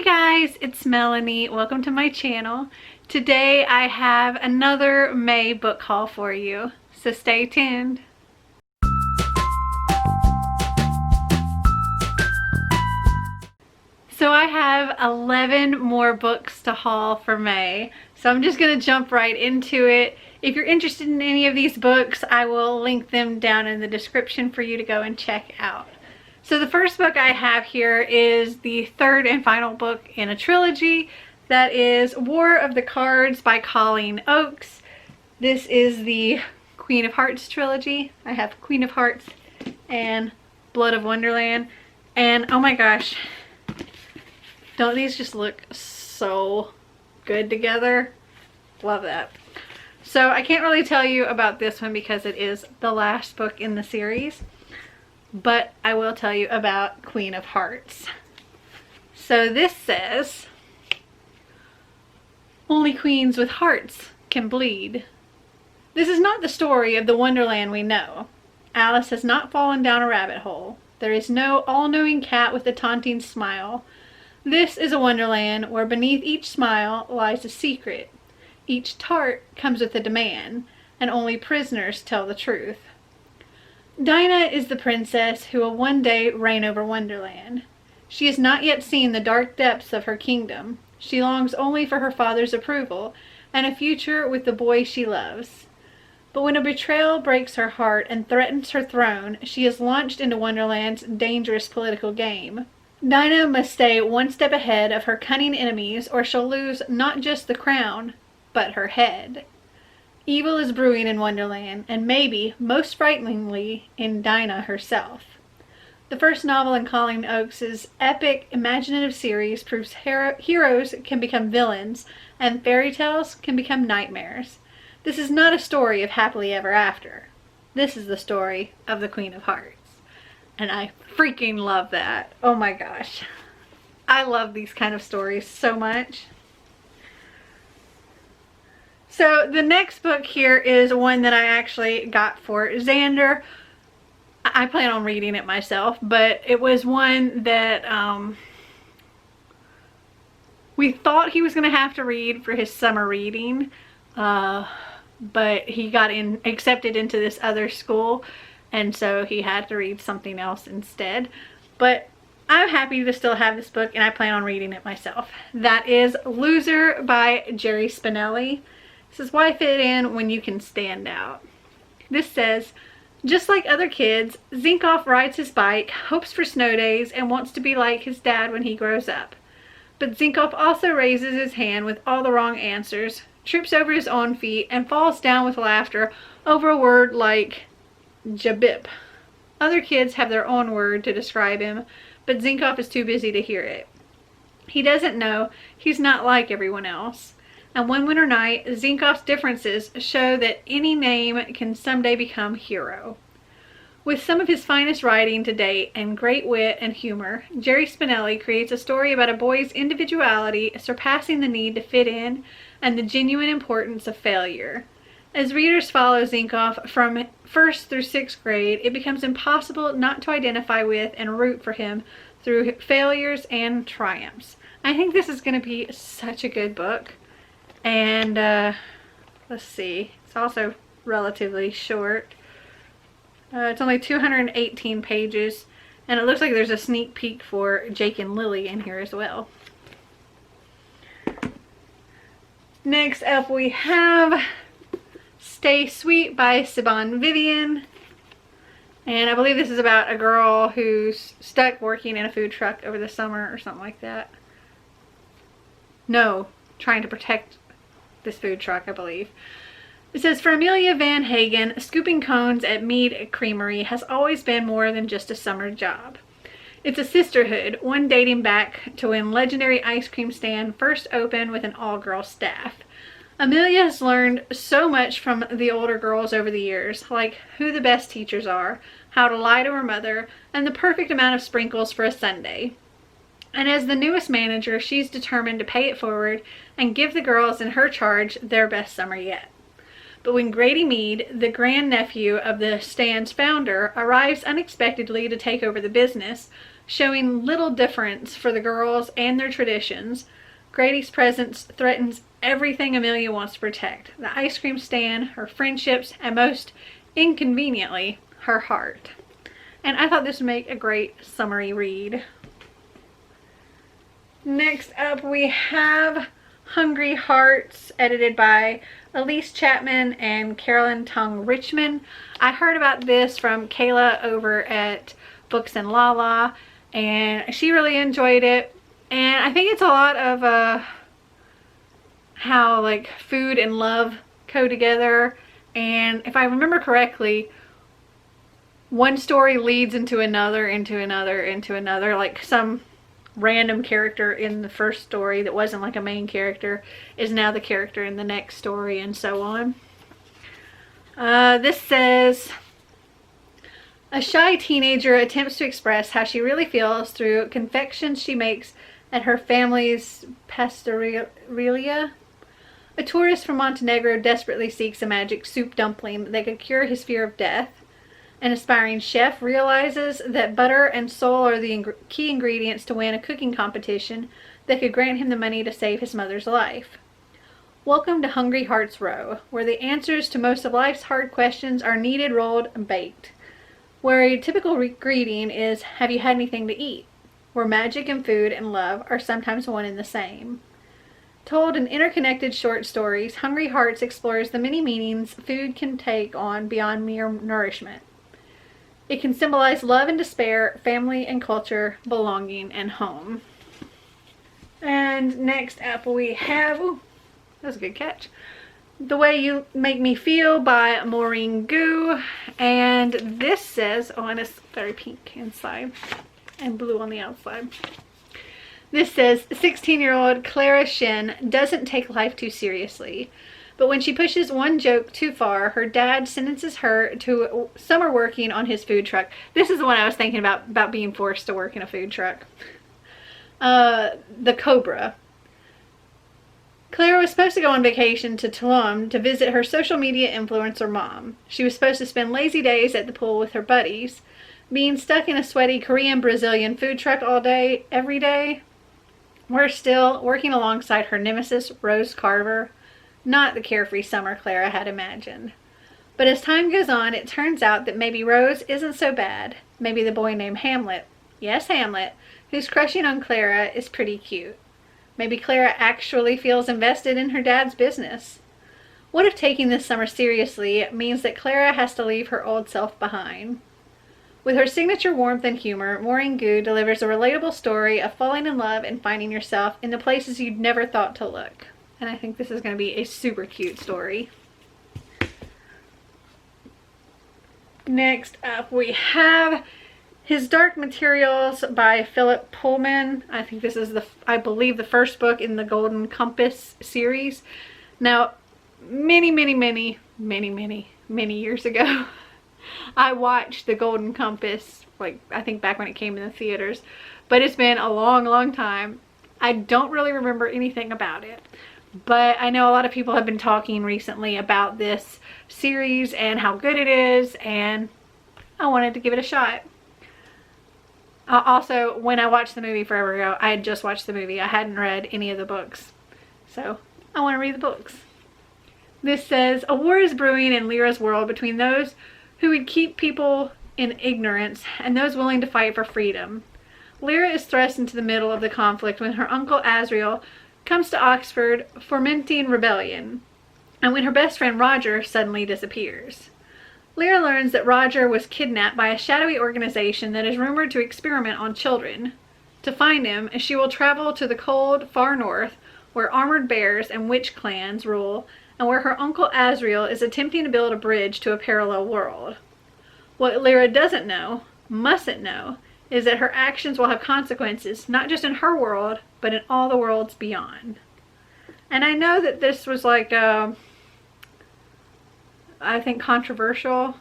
guys, it's Melanie. Welcome to my channel. Today I have another May book haul for you, so stay tuned. So I have 11 more books to haul for May, so I'm just going to jump right into it. If you're interested in any of these books, I will link them down in the description for you to go and check out. So the first book I have here is the third and final book in a trilogy. That is War of the Cards by Colleen Oakes. This is the Queen of Hearts trilogy. I have Queen of Hearts and Blood of Wonderland. And oh my gosh, don't these just look so good together? Love that. So I can't really tell you about this one because it is the last book in the series, but I will tell you about Queen of Hearts. So this says, only queens with hearts can bleed. This is not the story of the Wonderland we know. Alice has not fallen down a rabbit hole. There is no all-knowing cat with a taunting smile. This is a Wonderland where beneath each smile lies a secret. Each tart comes with a demand, and only prisoners tell the truth. Dinah is the princess who will one day reign over Wonderland. She has not yet seen the dark depths of her kingdom. She longs only for her father's approval and a future with the boy she loves. But when a betrayal breaks her heart and threatens her throne, she is launched into Wonderland's dangerous political game. Dinah must stay one step ahead of her cunning enemies or she'll lose not just the crown, but her head. Evil is brewing in Wonderland, and maybe, most frighteningly, in Dinah herself. The first novel in Colleen Oakes' epic, imaginative series proves heroes can become villains, and fairy tales can become nightmares. This is not a story of happily ever after. This is the story of the Queen of Hearts. And I freaking love that. Oh my gosh. I love these kind of stories so much. So the next book here is one that I actually got for Xander. I plan on reading it myself, but it was one that we thought he was going to have to read for his summer reading, but he got accepted into this other school, and so he had to read something else instead. But I'm happy to still have this book, and I plan on reading it myself. That is Loser by Jerry Spinelli. This is why fit in when you can stand out. This says, just like other kids, Zinkoff rides his bike, hopes for snow days, and wants to be like his dad when he grows up. But Zinkoff also raises his hand with all the wrong answers, trips over his own feet, and falls down with laughter over a word like jabip. Other kids have their own word to describe him, but Zinkoff is too busy to hear it. He doesn't know he's not like everyone else. And one winter night, Zinkoff's differences show that any name can someday become hero. With some of his finest writing to date and great wit and humor, Jerry Spinelli creates a story about a boy's individuality surpassing the need to fit in and the genuine importance of failure. As readers follow Zinkoff from 1st through 6th grade, it becomes impossible not to identify with and root for him through failures and triumphs. I think this is going to be such a good book. And let's see, it's also relatively short. It's only 218 pages, and it looks like there's a sneak peek for Jake and Lily in here as well. Next up we have Stay Sweet by Siobhan Vivian. And I believe this is about a girl who's stuck working in a food truck over the summer or something like that. No, trying to protect this food truck, I believe. It says, for Amelia Van Hagen, scooping cones at Mead Creamery has always been more than just a summer job. It's a sisterhood, one dating back to when legendary ice cream stand first opened with an all-girl staff. Amelia has learned so much from the older girls over the years, like who the best teachers are, how to lie to her mother, and the perfect amount of sprinkles for a sundae. And as the newest manager, she's determined to pay it forward and give the girls in her charge their best summer yet. But when Grady Mead, the grandnephew of the stand's founder, arrives unexpectedly to take over the business, showing little difference for the girls and their traditions. Grady's presence threatens everything Amelia wants to protect. The ice cream stand, her friendships, and most inconveniently, her heart. And I thought this would make a great summary read. Next up we have Hungry Hearts, edited by Elise Chapman and Carolyn Tung Richmond. I heard about this from Kayla over at Books and Lala, and she really enjoyed it. And I think it's a lot of how like food and love go together. And if I remember correctly, one story leads into another, like some random character in the first story that wasn't like a main character is now the character in the next story, and so on. This says, a shy teenager attempts to express how she really feels through confections she makes at her family's pastoralia. A tourist from Montenegro desperately seeks a magic soup dumpling that could cure his fear of death. An aspiring chef realizes that butter and sole are the key ingredients to win a cooking competition that could grant him the money to save his mother's life. Welcome to Hungry Hearts Row, where the answers to most of life's hard questions are kneaded, rolled, and baked. Where a typical greeting is, have you had anything to eat? Where magic and food and love are sometimes one and the same. Told in interconnected short stories, Hungry Hearts explores the many meanings food can take on beyond mere nourishment. It can symbolize love and despair, family and culture, belonging and home. And next up we have, ooh, that was a good catch, The Way You Make Me Feel by Maureen Gu. And this says, oh, and it's very pink inside and blue on the outside. This says, 16-year-old Clara Shin doesn't take life too seriously. But when she pushes one joke too far, her dad sentences her to summer working on his food truck. This is the one I was thinking about being forced to work in a food truck. The Cobra. Clara was supposed to go on vacation to Tulum to visit her social media influencer mom. She was supposed to spend lazy days at the pool with her buddies. Being stuck in a sweaty Korean-Brazilian food truck all day, every day. Worse still, working alongside her nemesis, Rose Carver. Not the carefree summer Clara had imagined. But as time goes on, it turns out that maybe Rose isn't so bad. Maybe the boy named Hamlet, yes Hamlet, who's crushing on Clara is pretty cute. Maybe Clara actually feels invested in her dad's business. What if taking this summer seriously means that Clara has to leave her old self behind? With her signature warmth and humor, Maureen Gu delivers a relatable story of falling in love and finding yourself in the places you'd never thought to look. And I think this is going to be a super cute story. Next up we have His Dark Materials by Philip Pullman. I think this is I believe the first book in the Golden Compass series. Now, many years ago, I watched the Golden Compass, like I think back when it came in the theaters, but it's been a long time. I don't really remember anything about it. But I know a lot of people have been talking recently about this series and how good it is, and I wanted to give it a shot. Also, when I watched the movie forever ago, I had just watched the movie. I hadn't read any of the books. So, I want to read the books. This says, a war is brewing in Lyra's world between those who would keep people in ignorance and those willing to fight for freedom. Lyra is thrust into the middle of the conflict when her uncle Asriel comes to Oxford fomenting rebellion, and when her best friend Roger suddenly disappears. Lyra learns that Roger was kidnapped by a shadowy organization that is rumored to experiment on children. To find him, she will travel to the cold, far north, where armored bears and witch clans rule, and where her uncle Asriel is attempting to build a bridge to a parallel world. What Lyra doesn't know, mustn't know, is that her actions will have consequences, not just in her world, but in all the worlds beyond. And I know that this was like, I think controversial.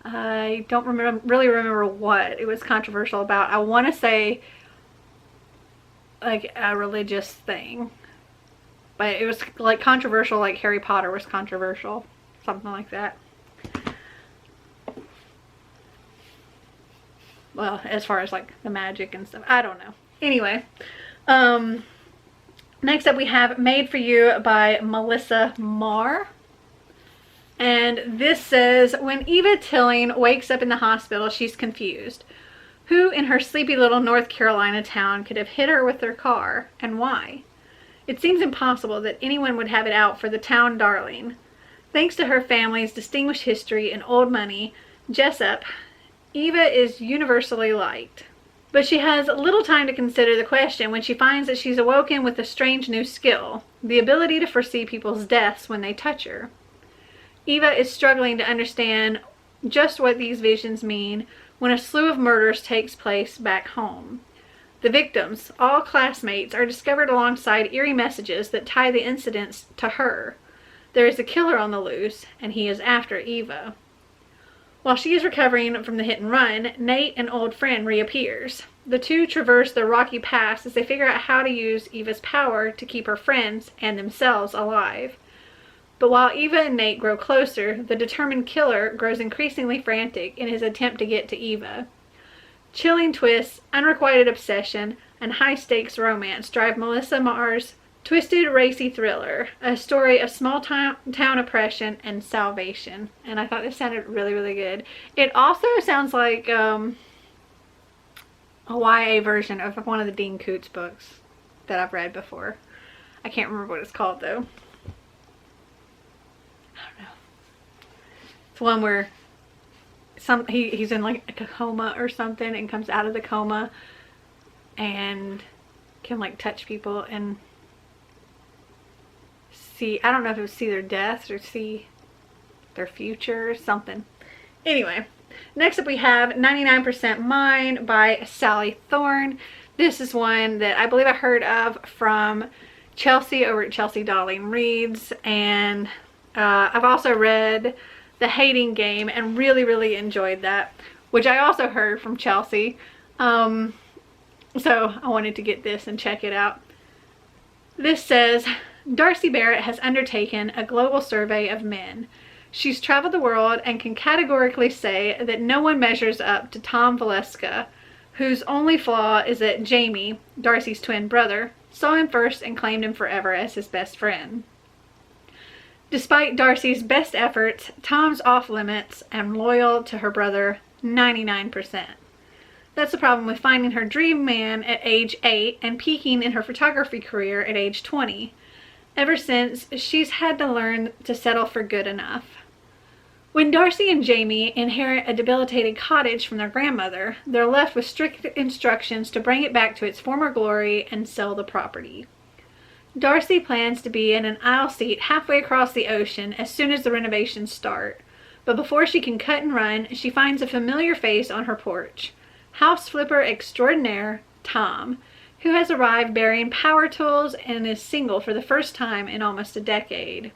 I don't really remember what it was controversial about. I want to say like a religious thing. But it was like controversial like Harry Potter was controversial. Something like that. Well, as far as like the magic and stuff. I don't know. Anyway, next up we have Made for You by Melissa Marr. And this says, when Eva Tilling wakes up in the hospital, she's confused. Who in her sleepy little North Carolina town could have hit her with their car, and why? It seems impossible that anyone would have it out for the town darling. Thanks to her family's distinguished history and old money, Jessup, Eva is universally liked. But she has little time to consider the question when she finds that she's awoken with a strange new skill, the ability to foresee people's deaths when they touch her. Eva is struggling to understand just what these visions mean when a slew of murders takes place back home. The victims, all classmates, are discovered alongside eerie messages that tie the incidents to her. There is a killer on the loose, and he is after Eva. While she is recovering from the hit and run, Nate, an old friend, reappears. The two traverse their rocky past as they figure out how to use Eva's power to keep her friends and themselves alive. But while Eva and Nate grow closer, the determined killer grows increasingly frantic in his attempt to get to Eva. Chilling twists, unrequited obsession, and high-stakes romance drive Melissa Marr's twisted, racy thriller, a story of small-town oppression and salvation. And I thought this sounded really, really good. It also sounds like a YA version of one of the Dean Koontz books that I've read before. I can't remember what it's called, though. It's one where he's in like a coma or something and comes out of the coma and can like touch people and see, I don't know if it was see their deaths or see their future or something. Anyway, next up we have 99% Mine by Sally Thorne. This is one that I believe I heard of from Chelsea over at Chelsea Darling Reads, and I've also read The Hating Game and really, really enjoyed that, which I also heard from Chelsea. So I wanted to get this and check it out. This says, Darcy Barrett has undertaken a global survey of men. She's traveled the world and can categorically say that no one measures up to Tom Valeska, whose only flaw is that Jamie, Darcy's twin brother, saw him first and claimed him forever as his best friend. Despite Darcy's best efforts, Tom's off limits and loyal to her brother 99%. That's the problem with finding her dream man at age 8 and peaking in her photography career at age 20. Ever since, she's had to learn to settle for good enough. When Darcy and Jamie inherit a debilitated cottage from their grandmother, they're left with strict instructions to bring it back to its former glory and sell the property. Darcy plans to be in an aisle seat halfway across the ocean as soon as the renovations start, but before she can cut and run, she finds a familiar face on her porch. House flipper extraordinaire, Tom, who has arrived bearing power tools and is single for the first time in almost a decade.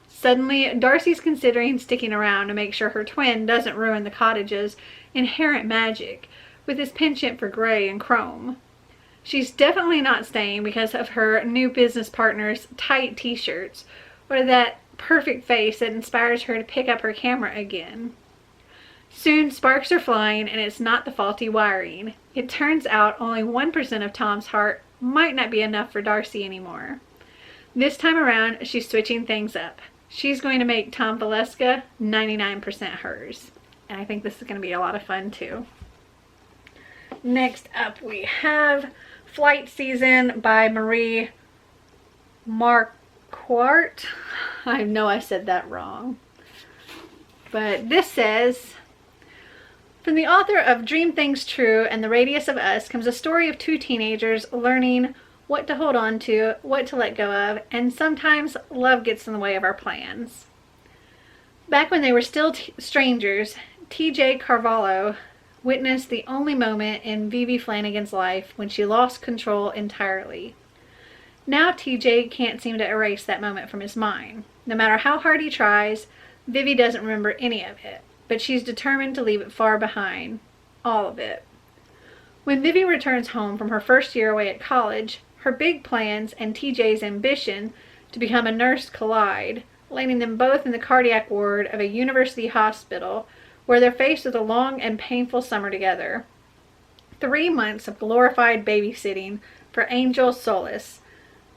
Suddenly, Darcy's considering sticking around to make sure her twin doesn't ruin the cottage's inherent magic with his penchant for gray and chrome. She's definitely not staying because of her new business partner's tight t-shirts or that perfect face that inspires her to pick up her camera again. Soon sparks are flying and it's not the faulty wiring. It turns out only 1% of Tom's heart might not be enough for Darcy anymore. This time around, she's switching things up. She's going to make Tom Valeska 99% hers. And I think this is going to be a lot of fun too. Next up we have Flight Season by Marie Marquardt. I know I said that wrong. But this says, from the author of Dream Things True and The Radius of Us comes a story of two teenagers learning what to hold on to, what to let go of, and sometimes love gets in the way of our plans. Back when they were still strangers, T.J. Carvalho witnessed the only moment in Vivi Flanagan's life when she lost control entirely. Now T.J. can't seem to erase that moment from his mind. No matter how hard he tries, Vivi doesn't remember any of it, but she's determined to leave it far behind. All of it. When Vivi returns home from her first year away at college, her big plans and TJ's ambition to become a nurse collide, landing them both in the cardiac ward of a university hospital where they're faced with a long and painful summer together. 3 months of glorified babysitting for Angel Solis,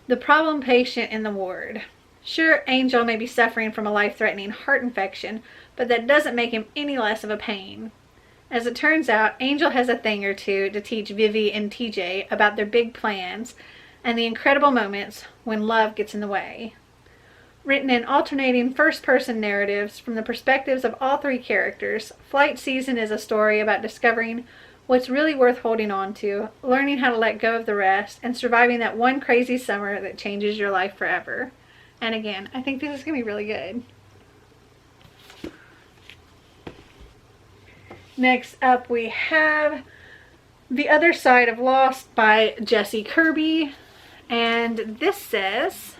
the problem patient in the ward. Sure, Angel may be suffering from a life-threatening heart infection, but that doesn't make him any less of a pain. As it turns out, Angel has a thing or two to teach Vivi and TJ about their big plans and the incredible moments when love gets in the way. Written in alternating first-person narratives from the perspectives of all 3 characters, Flight Season is a story about discovering what's really worth holding on to, learning how to let go of the rest, and surviving that one crazy summer that changes your life forever. And again, I think this is going to be really good. Next up we have The Other Side of Lost by Jessie Kirby. And this says,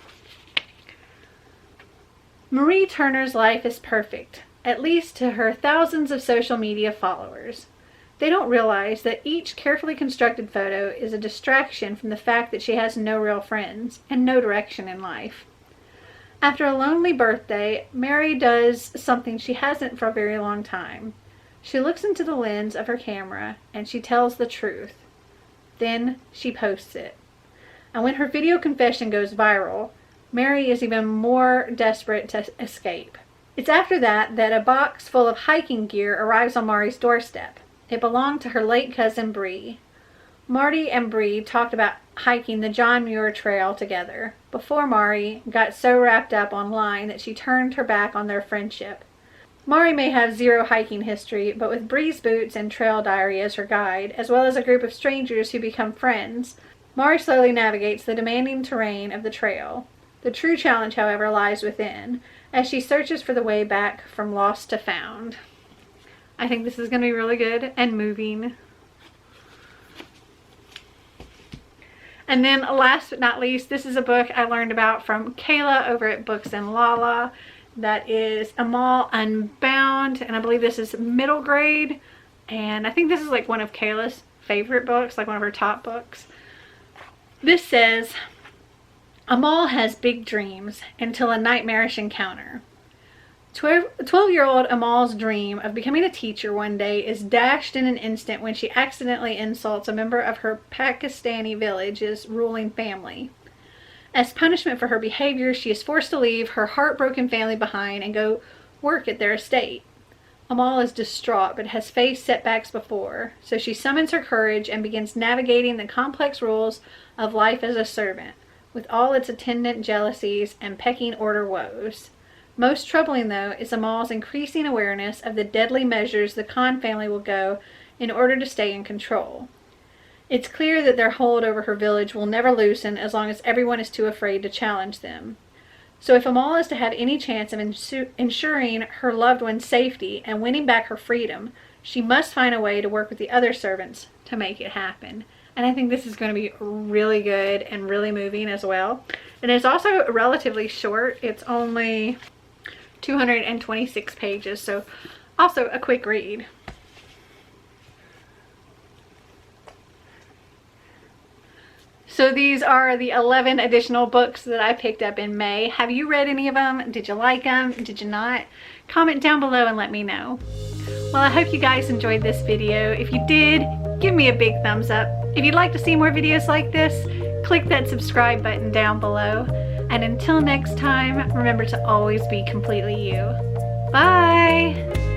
Marie Turner's life is perfect, at least to her thousands of social media followers. They don't realize that each carefully constructed photo is a distraction from the fact that she has no real friends and no direction in life. After a lonely birthday, Mary does something she hasn't for a very long time. She looks into the lens of her camera and she tells the truth. Then she posts it. And when her video confession goes viral, Mary is even more desperate to escape. It's after that that a box full of hiking gear arrives on Mari's doorstep. It belonged to her late cousin Bree. Marty and Bree talked about hiking the John Muir Trail together before Mari got so wrapped up online that she turned her back on their friendship. Mari may have zero hiking history, but with Bree's boots and trail diary as her guide, as well as a group of strangers who become friends, Mari slowly navigates the demanding terrain of the trail. The true challenge, however, lies within, as she searches for the way back from lost to found. I think this is going to be really good and moving. And then last but not least, this is a book I learned about from Kayla over at Books and Lala. That is Amal, Unbound, and I believe this is middle grade. And I think this is like one of Kayla's favorite books, like one of her top books. This says, Amal has big dreams until a nightmarish encounter. 12-year-old Amal's dream of becoming a teacher one day is dashed in an instant when she accidentally insults a member of her Pakistani village's ruling family. As punishment for her behavior, she is forced to leave her heartbroken family behind and go work at their estate. Amal is distraught but has faced setbacks before, so she summons her courage and begins navigating the complex rules of life as a servant, with all its attendant jealousies and pecking order woes. Most troubling, though, is Amal's increasing awareness of the deadly measures the Khan family will go in order to stay in control. It's clear that their hold over her village will never loosen as long as everyone is too afraid to challenge them. So if Amal is to have any chance of ensuring her loved one's safety and winning back her freedom, she must find a way to work with the other servants to make it happen. And I think this is going to be really good and really moving as well. And it's also relatively short. It's only 226 pages, so also a quick read. So these are the 11 additional books that I picked up in May. Have you read any of them? Did you like them? Did you not? Comment down below and let me know. Well, I hope you guys enjoyed this video. If you did, give me a big thumbs up. If you'd like to see more videos like this, click that subscribe button down below. And until next time, remember to always be completely you. Bye!